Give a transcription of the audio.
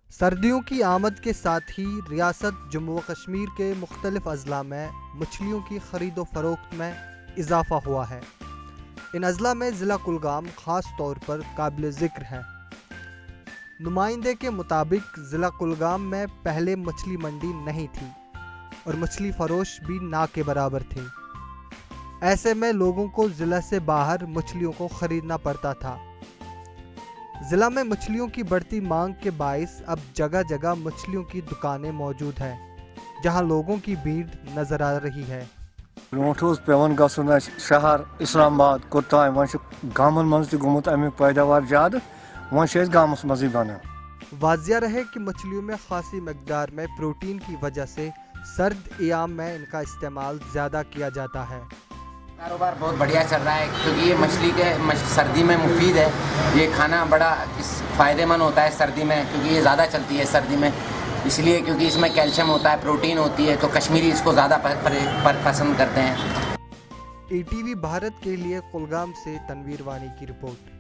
सर्दियों की आमद के साथ ही रियासत जम्मू व कश्मीर के मुख्तलिफ अजला में मछलियों की खरीदो फरोख्त में इजाफा हुआ है। इन अजला में ज़िला कुलगाम ख़ास तौर पर काबिल ज़िक्र है। नुमाइंदे के मुताबिक ज़िला कुलगाम में पहले मछली मंडी नहीं थी और मछली फरोश भी ना के बराबर थे। ऐसे में लोगों को ज़िला से बाहर मछलियों को ख़रीदना पड़ता था। ज़िला में मछलियों की बढ़ती मांग के बाइस अब जगह जगह मछलियों की दुकानें मौजूद हैं, जहां लोगों की भीड़ नजर आ रही है। पेवन गसन शहर इस्लामाबाद कोताम वन गामन मज गुमुत अमिक पैदावार ज्यादा वन गामस मजी बना। वाजिया रहे कि मछलियों में खासी मकदार में प्रोटीन की वजह से सर्द अयाम में इनका इस्तेमाल ज़्यादा किया जाता है। कारोबार बहुत बढ़िया चल रहा है क्योंकि ये मछली के सर्दी में मुफीद है। ये खाना बड़ा फ़ायदेमंद होता है सर्दी में, क्योंकि ये ज़्यादा चलती है सर्दी में, इसलिए क्योंकि इसमें कैल्शियम होता है, प्रोटीन होती है, तो कश्मीरी इसको ज़्यादा पसंद करते हैं। ATV भारत के लिए कुलगाम से तनवीर वानी की रिपोर्ट।